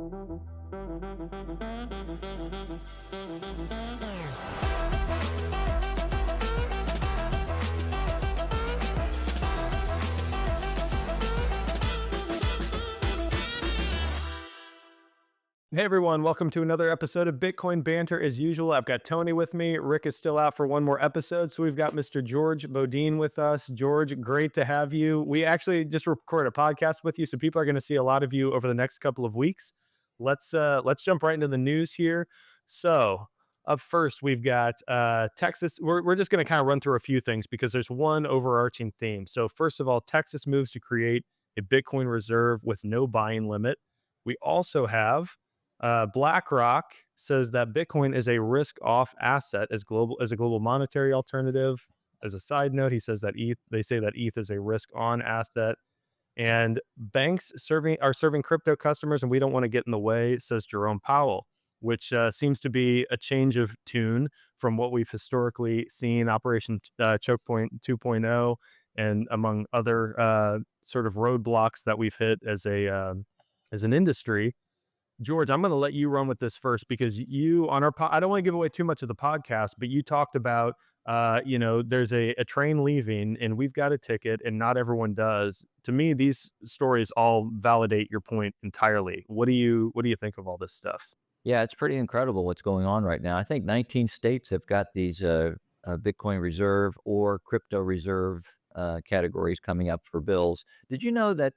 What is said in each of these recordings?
Hey everyone, welcome to another episode of Bitcoin Banter. As usual, I've got Tony with me. Rick is still out for one more episode, so we've got Mr. George Bodine with us. George, great to have you. We actually just recorded a podcast with you, so people are going to see a lot of you over the next couple of weeks. Let's jump right into the news here. So, up first, we've got Texas. We're just going to kind of run through a few things because there's one overarching theme. So, first of all, Texas moves to create a Bitcoin reserve with no buying limit. We also have BlackRock says that Bitcoin is a risk-off asset as a global monetary alternative. As a side note, he says that they say that ETH is a risk-on asset, and banks are serving crypto customers, and we don't want to get in the way, says Jerome Powell, which seems to be a change of tune from what we've historically seen, Operation Choke Point 2.0, and among other sort of roadblocks that we've hit as an industry. George, I'm going to let you run with this first because you on I don't want to give away too much of the podcast, but you talked about, there's a train leaving and we've got a ticket and not everyone does. To me, these stories all validate your point entirely. What do you think of all this stuff? Yeah, it's pretty incredible what's going on right now. I think 19 states have got these Bitcoin reserve or crypto reserve categories coming up for bills. Did you know that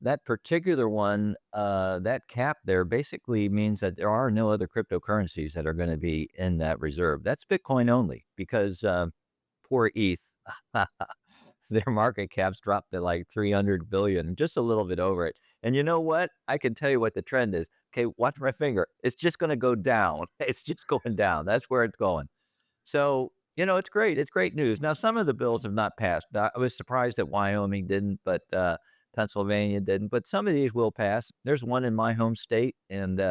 that particular one, that cap there basically means that there are no other cryptocurrencies that are going to be in that reserve? That's Bitcoin only because poor ETH, their market caps dropped to like 300 billion, just a little bit over it. And you know what? I can tell you what the trend is. Okay, watch my finger. It's just going to go down. It's just going down. That's where it's going. So, it's great. It's great news. Now, some of the bills have not passed. I was surprised that Wyoming didn't, but Pennsylvania didn't. But some of these will pass. There's one in my home state, and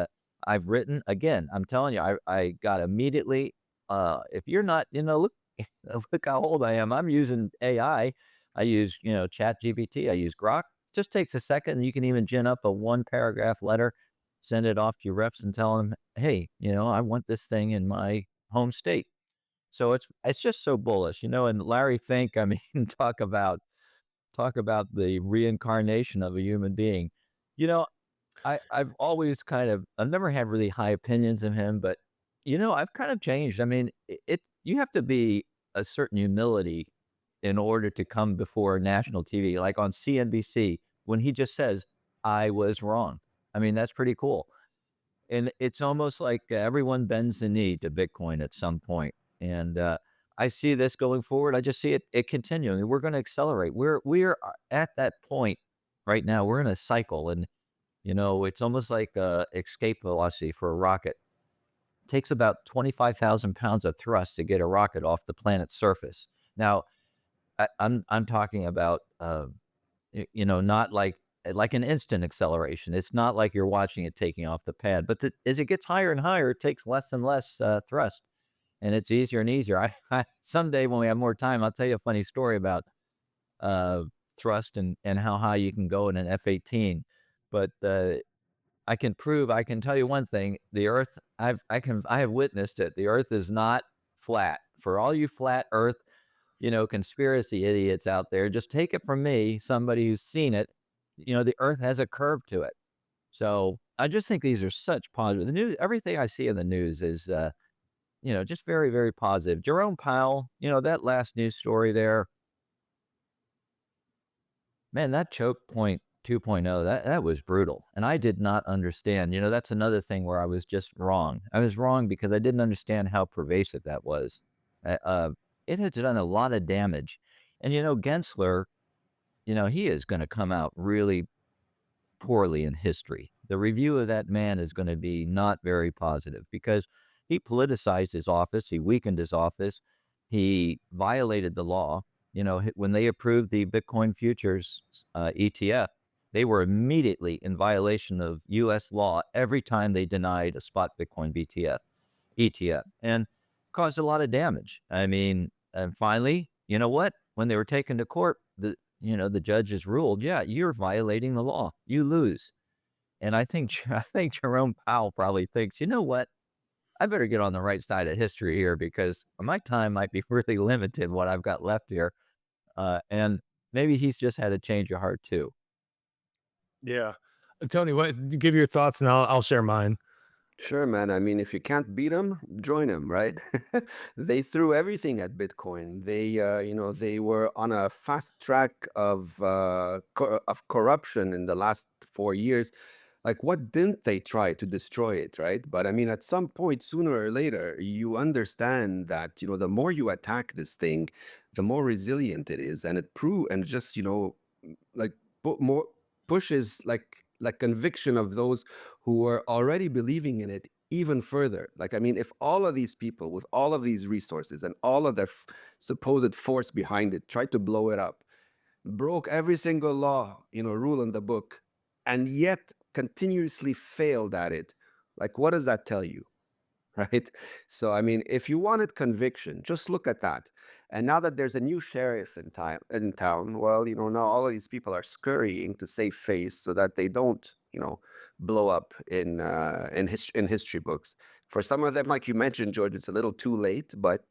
I've written, again, I'm telling you, I got immediately, if you're not, look, look how old I am. I'm using AI. I use, Chat GPT. I use Grok. Just takes a second, and you can even gin up a one paragraph letter, send it off to your reps and tell them, hey, I want this thing in my home state. So it's just so bullish, and Larry Fink, I mean, talk about the reincarnation of a human being. You know, I've always I've never had really high opinions of him, but I've kind of changed. I mean, you have to be a certain humility in order to come before national TV, like on CNBC, when he just says, I was wrong. I mean, that's pretty cool. And it's almost like everyone bends the knee to Bitcoin at some point. And I see this going forward. I just see it continuing. We're going to accelerate. We are at that point right now. We're in a cycle, and it's almost like escape velocity for a rocket. It takes about 25,000 pounds of thrust to get a rocket off the planet's surface. Now, I'm talking about not like an instant acceleration. It's not like you're watching it taking off the pad, but as it gets higher and higher, it takes less and less thrust, and it's easier and easier. Someday when we have more time, I'll tell you a funny story about thrust and how high you can go in an F-18. But I can tell you one thing: the Earth. I have witnessed it. The Earth is not flat. For all you flat Earth, conspiracy idiots out there, just take it from me, somebody who's seen it. The Earth has a curve to it. So I just think these are such positive. The news, everything I see in the news is, just very, very positive. Jerome Powell, that last news story there, man, that choke point 2.0, that was brutal. And I did not understand. That's another thing where I was just wrong. I was wrong because I didn't understand how pervasive that was. It has done a lot of damage. And, Gensler, he is going to come out really poorly in history. The review of that man is going to be not very positive because he politicized his office. He weakened his office. He violated the law. When they approved the Bitcoin futures ETF, they were immediately in violation of U.S. law every time they denied a spot Bitcoin ETF, and caused a lot of damage. I mean, and finally, you know what? When they were taken to court, the judges ruled, yeah, you're violating the law. You lose. And I think I think Jerome Powell probably thinks, you know what? I better get on the right side of history here because my time might be really limited what I've got left here. And maybe he's just had a change of heart too. Yeah. Tony, what give your thoughts and I'll share mine. Sure, man. I mean, if you can't beat them, join them, right? They threw everything at Bitcoin. They were on a fast track of corruption in the last 4 years. Like, what didn't they try to destroy it, right? But I mean, at some point, sooner or later, you understand that the more you attack this thing, the more resilient it is, and and just like put more pushes like conviction of those who were already believing in it even further. Like, I mean, if all of these people with all of these resources and all of their supposed force behind it tried to blow it up, broke every single law, rule in the book, and yet continuously failed at it, like, what does that tell you? Right? So, I mean, if you wanted conviction, just look at that. And now that there's a new sheriff in town, well, now all of these people are scurrying to save face so that they don't, blow up in history books. For some of them, like you mentioned, George, it's a little too late, but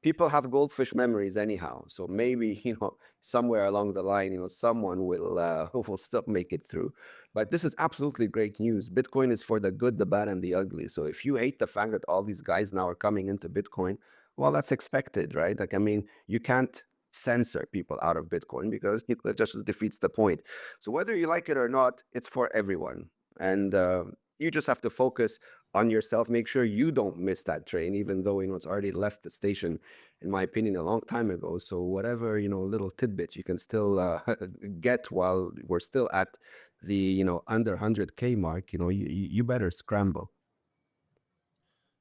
people have goldfish memories anyhow. So maybe somewhere along the line, someone will still make it through. But this is absolutely great news. Bitcoin is for the good, the bad, and the ugly. So if you hate the fact that all these guys now are coming into Bitcoin, well, that's expected, right? Like, I mean, you can't censor people out of Bitcoin because it just defeats the point. So whether you like it or not, it's for everyone. And you just have to focus on yourself, make sure you don't miss that train, even though, it's already left the station, in my opinion, a long time ago. So whatever, little tidbits you can still get while we're still at the under 100K mark, you better scramble.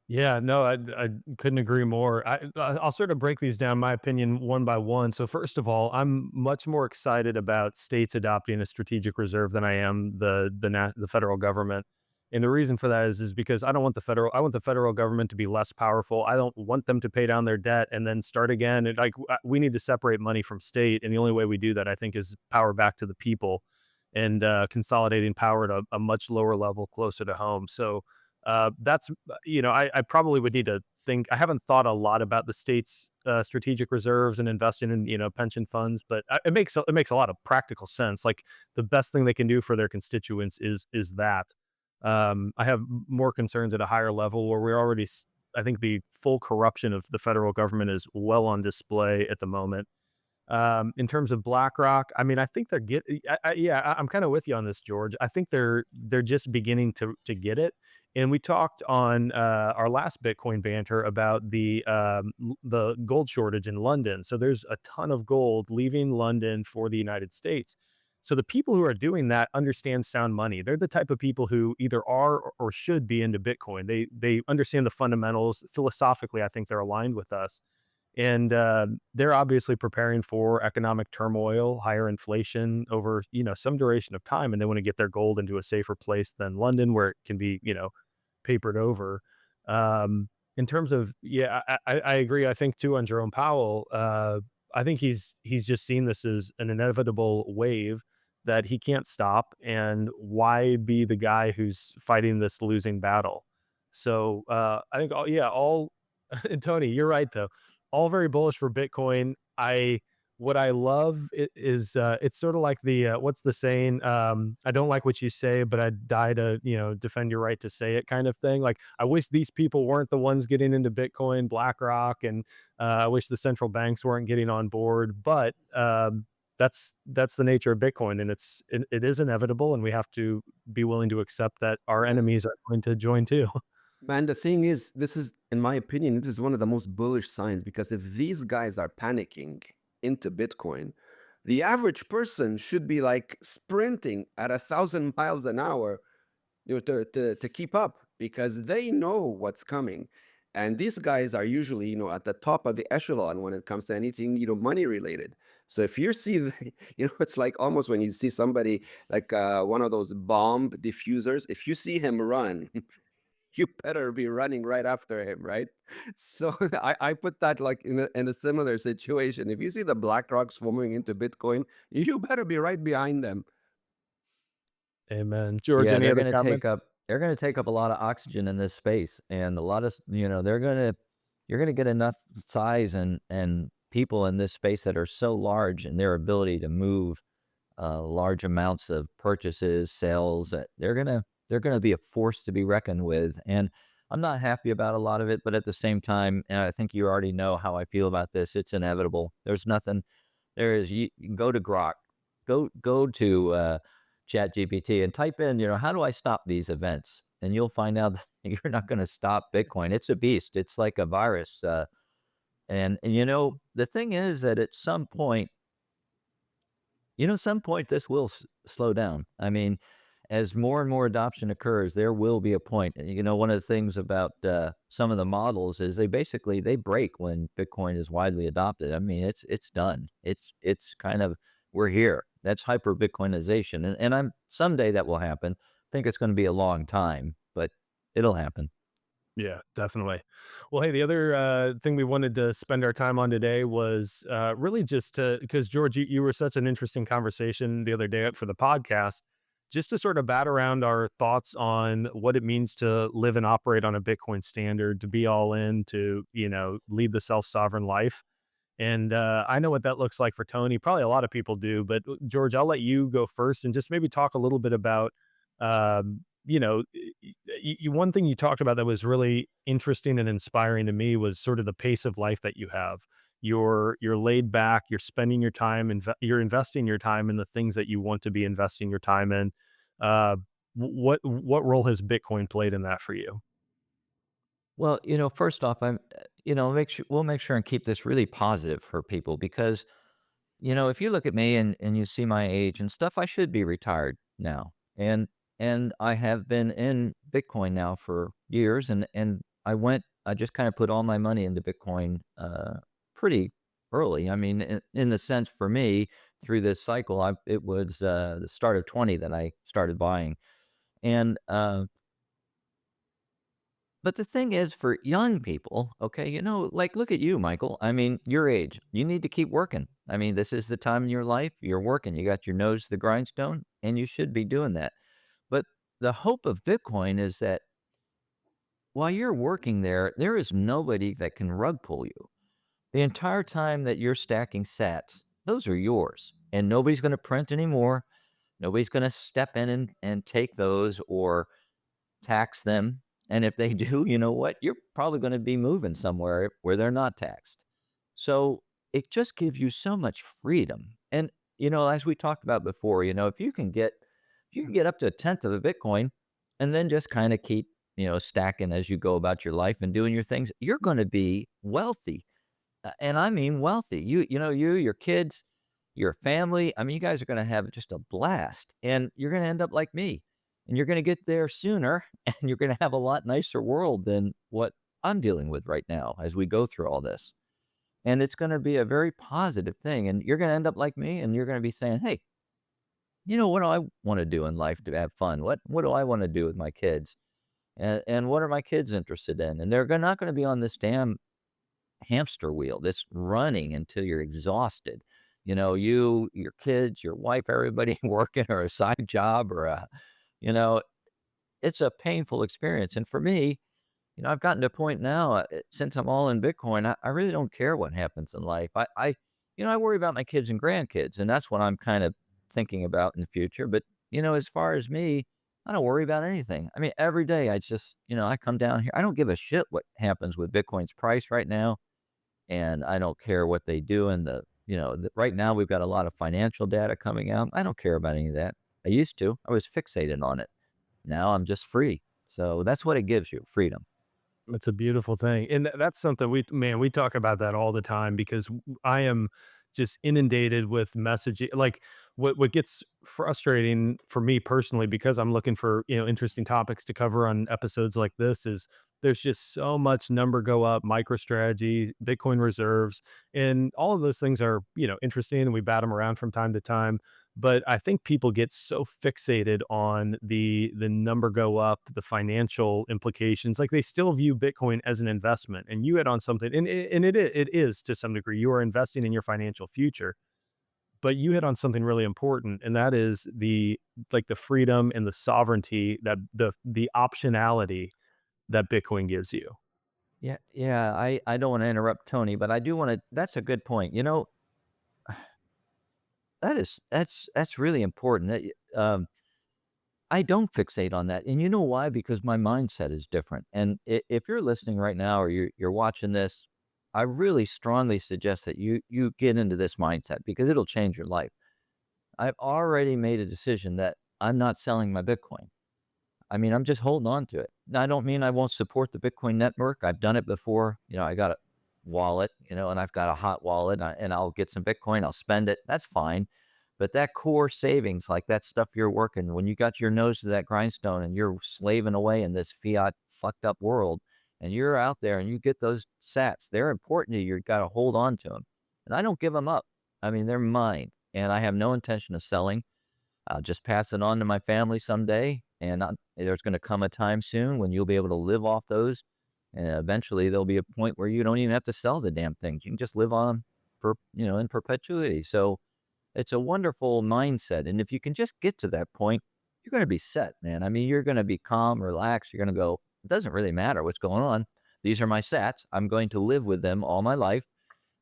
Yeah, no, I couldn't agree more. I'll sort of break these down, my opinion, one by one. So first of all, I'm much more excited about states adopting a strategic reserve than I am the federal government. And the reason for that is because I want the federal government to be less powerful. I don't want them to pay down their debt and then start again. We need to separate money from state, and the only way we do that, I think, is power back to the people and consolidating power at a much lower level closer to home. So that's I probably would need to think. I haven't thought a lot about the state's strategic reserves and investing in pension funds, but it makes a lot of practical sense. Like the best thing they can do for their constituents is that. I have more concerns at a higher level where we're already. I think the full corruption of the federal government is well on display at the moment. In terms of BlackRock, I mean, I think they're I'm kind of with you on this, George. I think they're just beginning to get it. And we talked on our last Bitcoin banter about the gold shortage in London. So there's a ton of gold leaving London for the United States. So the people who are doing that understand sound money. They're the type of people who either are or should be into Bitcoin. They understand the fundamentals. Philosophically, I think they're aligned with us. And they're obviously preparing for economic turmoil, higher inflation over some duration of time, and they want to get their gold into a safer place than London, where it can be papered over. In terms of I agree. I think too on Jerome Powell. I think he's just seen this as an inevitable wave that he can't stop, and why be the guy who's fighting this losing battle? So I think all and Tony, you're right though, all very bullish for Bitcoin. What I love is it's sort of like the what's the saying? I don't like what you say, but I'd die to defend your right to say it, kind of thing. Like I wish these people weren't the ones getting into Bitcoin, BlackRock, and I wish the central banks weren't getting on board. But that's the nature of Bitcoin, and it is inevitable, and we have to be willing to accept that our enemies are going to join too. Man, the thing is, this is, in my opinion, this is one of the most bullish signs because if these guys are panicking into Bitcoin, the average person should be like sprinting at 1,000 miles an hour, to keep up because they know what's coming. And these guys are usually, at the top of the echelon when it comes to anything, money related. So if you see, it's like almost when you see somebody like one of those bomb diffusers, if you see him run, you better be running right after him, right? So I put that like in a similar situation. If you see the BlackRock swarming into Bitcoin, you better be right behind them. Amen. George, Yeah, any other comment? they're gonna take up a lot of oxygen in this space, and a lot of you're gonna get enough size and people in this space that are so large in their ability to move large amounts of purchases, sales. They're gonna be a force to be reckoned with, and I'm not happy about a lot of it, but at the same time, and I think you already know how I feel about this. It's inevitable. There's nothing. There is. You can go to Grok, go to Chat GPT, and type in, how do I stop these events? And you'll find out that you're not going to stop Bitcoin. It's a beast. It's like a virus. And the thing is that at some point, some point this will slow down. I mean, as more and more adoption occurs, there will be a point. And, one of the things about some of the models is they break when Bitcoin is widely adopted. I mean, it's done. It's kind of we're here. That's hyper Bitcoinization, and I'm someday that will happen. I think it's going to be a long time, but it'll happen. Yeah, definitely. Well, hey, the other thing we wanted to spend our time on today was really just to, because George, you were such an interesting conversation the other day for the podcast, just to sort of bat around our thoughts on what it means to live and operate on a Bitcoin standard, to be all in, to, lead the self sovereign life. And I know what that looks like for Tony. Probably a lot of people do, but George, I'll let you go first and just maybe talk a little bit about, one thing you talked about that was really interesting and inspiring to me was sort of the pace of life that you have. You're laid back. You're spending your time, you're investing your time in the things that you want to be investing your time in. Uh, what role has Bitcoin played in that for you? Well, first off, we'll make sure and keep this really positive for people because if you look at me and you see my age and stuff, I should be retired now. And I have been in Bitcoin now for years and I just kind of put all my money into Bitcoin pretty early. I mean, in the sense for me through this cycle, it was the start of 20 that I started buying. And but the thing is, for young people, okay, like look at you, Michael. I mean, your age, you need to keep working. I mean, this is the time in your life you're working. You got your nose to the grindstone, and you should be doing that. But the hope of Bitcoin is that while you're working there, there is nobody that can rug pull you. The entire time that you're stacking sats, those are yours, and nobody's going to print anymore. Nobody's going to step in and take those or tax them. And if they do, you know what? You're probably going to be moving somewhere where they're not taxed. So it just gives you so much freedom. And, as we talked about before, if you can get up to a tenth of a Bitcoin and then just kind of keep, stacking as you go about your life and doing your things, you're going to be wealthy. And I mean wealthy. Your kids, your family, I mean, you guys are gonna have just a blast, and you're gonna end up like me, and you're gonna get there sooner, and you're gonna have a lot nicer world than what I'm dealing with right now as we go through all this. And it's gonna be a very positive thing, and you're gonna end up like me, and you're gonna be saying, "Hey, what do I wanna do in life to have fun? What do I wanna do with my kids? And what are my kids interested in?" And they're not gonna be on this damn hamster wheel, this running until you're exhausted. Your kids, your wife, everybody working or a side job or you know, it's a painful experience. And for me, I've gotten to a point now, since I'm all in Bitcoin, I really don't care what happens in life. I worry about my kids and grandkids, and that's what I'm kind of thinking about in the future. But, as far as me, I don't worry about anything. I mean, every day I come down here. I don't give a shit what happens with Bitcoin's price right now, and I don't care what they do in right now we've got a lot of financial data coming out. I don't care about any of that. I used to. I was fixated on it. Now I'm just free. So that's what it gives you, freedom. It's a beautiful thing, and that's something we talk about that all the time because I am just inundated with messaging. Like, what gets frustrating for me personally, because I'm looking for, interesting topics to cover on episodes like this, is there's just so much number go up, MicroStrategy, Bitcoin reserves, and all of those things are, interesting, and we bat them around from time to time. But I think people get so fixated on the number go up, the financial implications. Like, they still view Bitcoin as an investment. And you hit on something, and it is to some degree. You are investing in your financial future. But you hit on something really important, and that is the freedom and the sovereignty that the optionality that Bitcoin gives you. Yeah, yeah. I don't want to interrupt Tony, but I do want to. That's a good point. That's really important. I don't fixate on that, and you know why? Because my mindset is different. And if you're listening right now, or you're watching this, I really strongly suggest that you get into this mindset because it'll change your life. I've already made a decision that I'm not selling my Bitcoin. I mean, I'm just holding on to it. Now, I don't mean I won't support the Bitcoin network. I've done it before. I got a wallet, and I've got a hot wallet, and I'll get some Bitcoin. I'll spend it. That's fine. But that core savings, like that stuff you're working, when you got your nose to that grindstone and you're slaving away in this fiat fucked up world, and you're out there and you get those sats, they're important to you. You've got to hold on to them. And I don't give them up. I mean, they're mine, and I have no intention of selling. I'll just pass it on to my family someday, and there's going to come a time soon when you'll be able to live off those, and eventually there'll be a point where you don't even have to sell the damn things. You can just live on 'em in perpetuity. So it's a wonderful mindset, and if you can just get to that point, you're going to be set, man. I mean, you're going to be calm, relaxed. You're going to go, it doesn't really matter what's going on. These are my sats. I'm going to live with them all my life.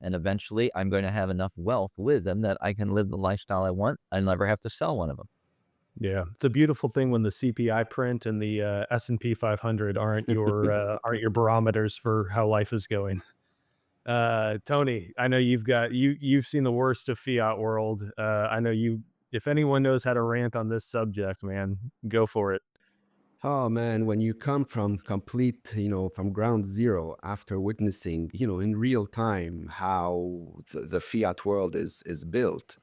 And eventually, I'm going to have enough wealth with them that I can live the lifestyle I want. I never have to sell one of them. Yeah, it's a beautiful thing when the CPI print and the S&P 500 aren't your barometers for how life is going. Tony, I know you've seen the worst of fiat world. I know you. If anyone knows how to rant on this subject, man, go for it. Oh man, when you come from complete, from ground zero after witnessing, in real time how the fiat world is built,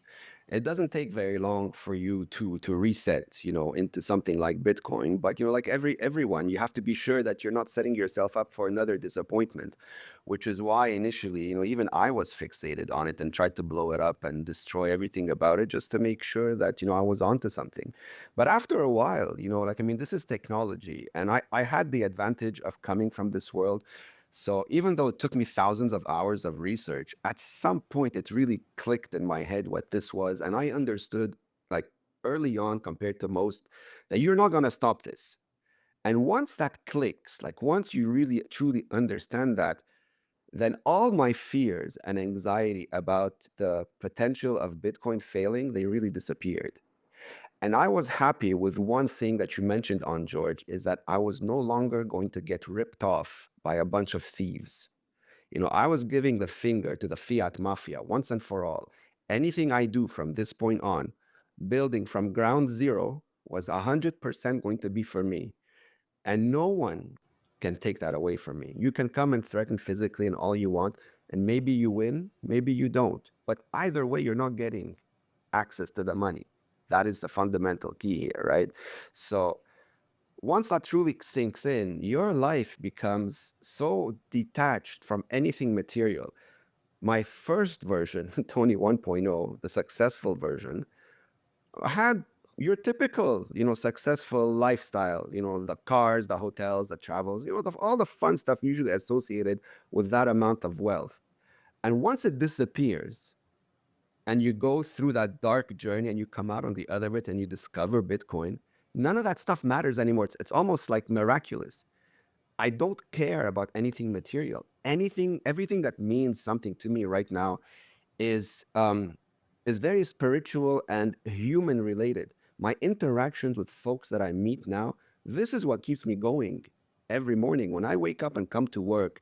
it doesn't take very long for you to reset, into something like Bitcoin. But like everyone, you have to be sure that you're not setting yourself up for another disappointment, which is why initially, even I was fixated on it and tried to blow it up and destroy everything about it just to make sure that, I was onto something. But after a while, like, I mean, this is technology, and I had the advantage of coming from this world. So even though it took me thousands of hours of research, at some point it really clicked in my head what this was. And I understood, like, early on compared to most, that you're not going to stop this. And once that clicks, like once you really truly understand that, then all my fears and anxiety about the potential of Bitcoin failing, they really disappeared. And I was happy with one thing that you mentioned on George, is that I was no longer going to get ripped off by a bunch of thieves. I was giving the finger to the fiat mafia once and for all. Anything I do from this point on, building from ground zero, was 100% going to be for me. And no one can take that away from me. You can come and threaten physically and all you want, and maybe you win, maybe you don't. But either way, you're not getting access to the money. That is the fundamental key here, right? So once that truly sinks in, your life becomes so detached from anything material. My first version, Tony 1.0, the successful version, had your typical, successful lifestyle, the cars, the hotels, the travels, all the fun stuff usually associated with that amount of wealth. And once it disappears, and you go through that dark journey and you come out on the other bit and you discover Bitcoin, none of that stuff matters anymore. It's almost like miraculous. I don't care about anything material. Everything that means something to me right now is um, is very spiritual and human related. My interactions with folks that I meet now, this is what keeps me going every morning when I wake up and come to work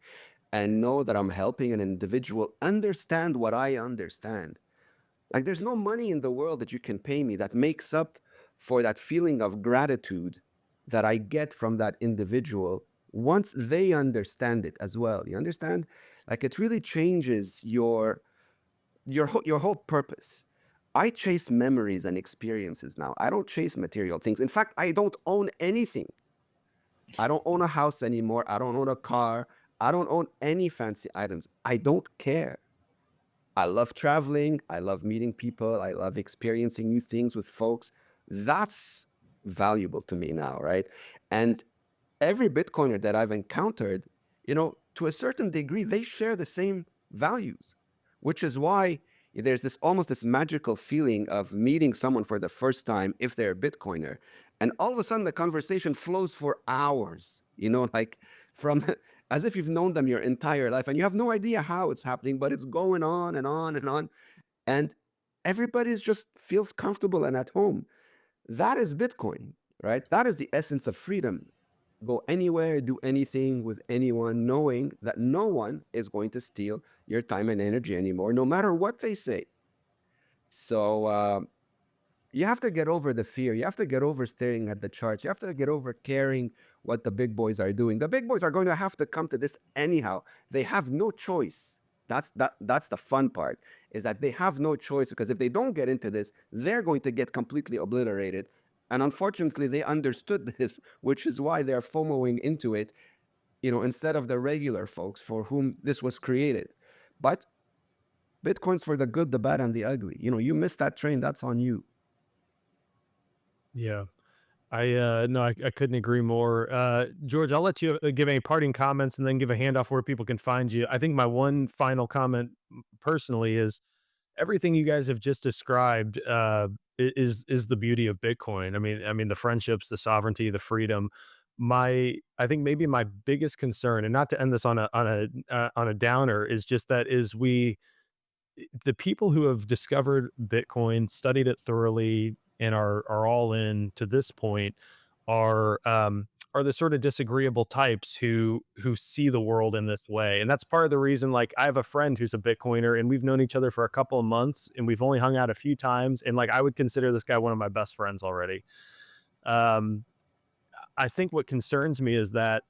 and know that I'm helping an individual understand what I understand. Like, there's no money in the world that you can pay me that makes up for that feeling of gratitude that I get from that individual once they understand it as well. You understand? Like, it really changes your whole purpose. I chase memories and experiences now. I don't chase material things. In fact, I don't own anything. I don't own a house anymore. I don't own a car. I don't own any fancy items. I don't care. I love traveling. I love meeting people. I love experiencing new things with folks. That's valuable to me now, right? And every Bitcoiner that I've encountered, to a certain degree, they share the same values, which is why, there's this almost this magical feeling of meeting someone for the first time if they're a Bitcoiner. And all of a sudden the conversation flows for hours, like from as if you've known them your entire life and you have no idea how it's happening, but it's going on and on and on. And everybody's just feels comfortable and at home. That is Bitcoin, right? That is the essence of freedom. Go anywhere, do anything with anyone, knowing that no one is going to steal your time and energy anymore, no matter what they say. So you have to get over the fear. You have to get over staring at the charts. You have to get over caring what the big boys are doing. The big boys are going to have to come to this anyhow. They have no choice. That's the fun part, is that they have no choice, because if they don't get into this, they're going to get completely obliterated. And unfortunately, they understood this, which is why they're FOMOing into it, instead of the regular folks for whom this was created. But Bitcoin's for the good, the bad, and the ugly. You missed that train, that's on you. Yeah. No, I couldn't agree more. George, I'll let you give any parting comments and then give a handoff where people can find you. I think my one final comment personally is everything you guys have just described is the beauty of Bitcoin. I mean the friendships, the sovereignty, the freedom. I think maybe my biggest concern, and not to end this on a downer, is just that is we the people who have discovered Bitcoin, studied it thoroughly, and are all in to this point are the sort of disagreeable types who see the world in this way. And that's part of the reason, like, I have a friend who's a Bitcoiner and we've known each other for a couple of months and we've only hung out a few times. And like I would consider this guy one of my best friends already. Um, I think what concerns me is that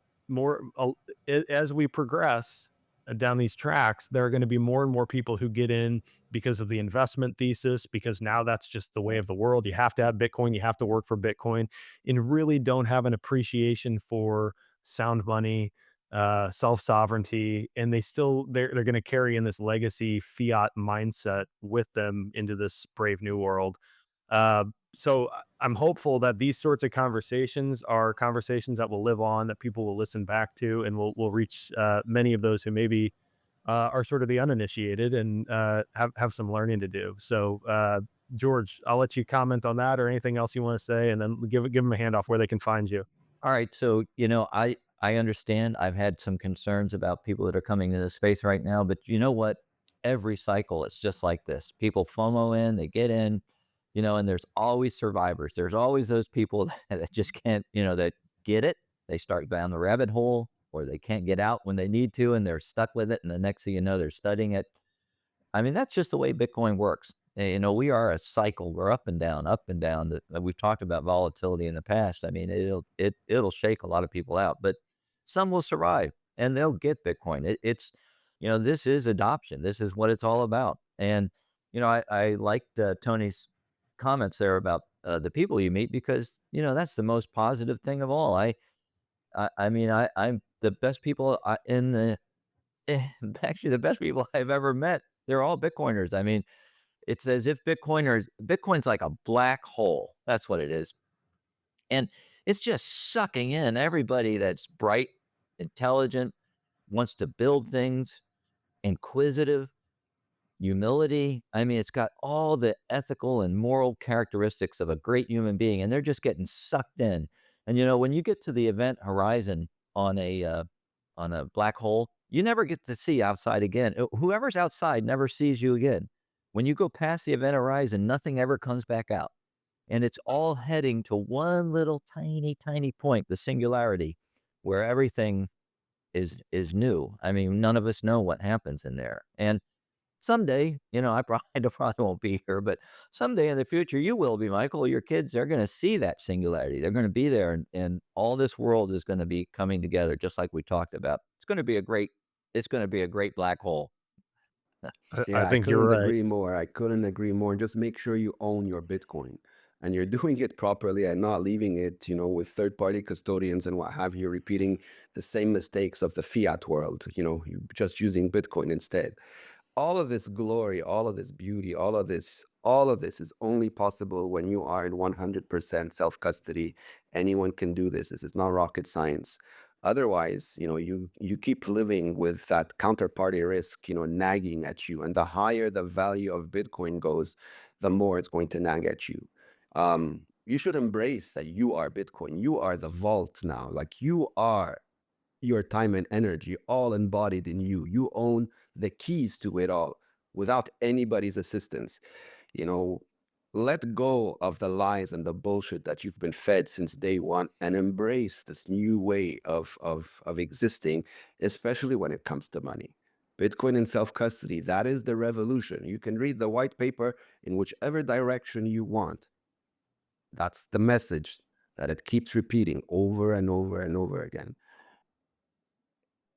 as we progress down these tracks, there are going to be more and more people who get in because of the investment thesis, because now that's just the way of the world. You have to have Bitcoin, you have to work for Bitcoin, and really don't have an appreciation for sound money, self sovereignty, and they're going to carry in this legacy fiat mindset with them into this brave new world. I'm hopeful that these sorts of conversations are conversations that will live on, that people will listen back to, and will reach many of those who maybe are sort of the uninitiated and have some learning to do. So, George, I'll let you comment on that or anything else you want to say, and then give them a handoff where they can find you. All right, so, I understand. I've had some concerns about people that are coming into the space right now, but you know what? Every cycle, it's just like this. People FOMO in, they get in, and there's always survivors. There's always those people that just can't, that get it. They start down the rabbit hole, or they can't get out when they need to, and they're stuck with it. And the next thing you know, they're studying it. I mean, that's just the way Bitcoin works. We are a cycle. We're up and down, up and down. We've talked about volatility in the past. I mean, it'll shake a lot of people out, but some will survive and they'll get Bitcoin. This is adoption. This is what it's all about. And I liked Tony's comments there about the people you meet, because that's the most positive thing of all. I'm the best people in the actually the best people I've ever met. They're all Bitcoiners. I mean, it's as if Bitcoin's like a black hole. That's what it is. And it's just sucking in everybody that's bright, intelligent, wants to build things, inquisitive, humility. I mean, it's got all the ethical and moral characteristics of a great human being, and they're just getting sucked in. And when you get to the event horizon on a black hole, you never get to see outside again. Whoever's outside never sees you again. When you go past the event horizon, nothing ever comes back out. And it's all heading to one little tiny, tiny point, the singularity, where everything is new. I mean, none of us know what happens in there. And someday, I probably won't be here, but someday in the future, you will be, Michael. Your kids are going to see that singularity. They're going to be there, and all this world is going to be coming together, just like we talked about. It's going to be a great black hole. I Yeah, I think you're couldn't right. agree more. I couldn't agree more. Just make sure you own your Bitcoin and you're doing it properly and not leaving it, with third-party custodians and what have you, repeating the same mistakes of the fiat world, you just using Bitcoin instead. All of this glory, all of this beauty, all of this is only possible when you are in 100% self-custody. Anyone can do this. This is not rocket science. Otherwise, you keep living with that counterparty risk, nagging at you. And the higher the value of Bitcoin goes, the more it's going to nag at you. You should embrace that you are Bitcoin. You are the vault now. Like, you are your time and energy all embodied in you. You own the keys to it all without anybody's assistance. you know, Let go of the lies and the bullshit that you've been fed since day one and embrace this new way of existing, especially when it comes to money. Bitcoin and self-custody, that is the revolution. You can read the white paper in whichever direction you want. That's the message that it keeps repeating over and over and over again.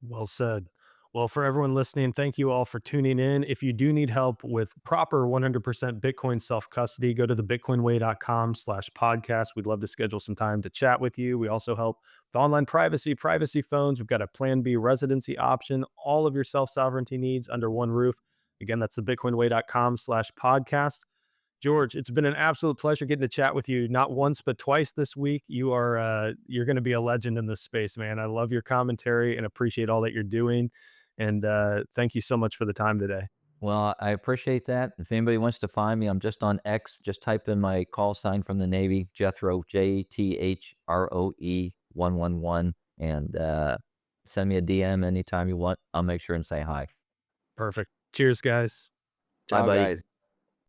Well said. Well, for everyone listening, thank you all for tuning in. If you do need help with proper 100% Bitcoin self custody, go to the bitcoinway.com/podcast. We'd love to schedule some time to chat with you. We also help with online privacy phones. We've got a Plan B residency option, all of your self sovereignty needs under one roof. Again, that's the bitcoinway.com/podcast. George, it's been an absolute pleasure getting to chat with you, not once but twice this week. You're going to be a legend in this space, man. I love your commentary and appreciate all that you're doing. And thank you so much for the time today. Well, I appreciate that. If anybody wants to find me, I'm just on X. Just type in my call sign from the Navy, Jethro, JETHROE 111, and send me a DM anytime you want. I'll make sure and say hi. Perfect. Cheers, guys. Bye, Ciao, buddy. guys.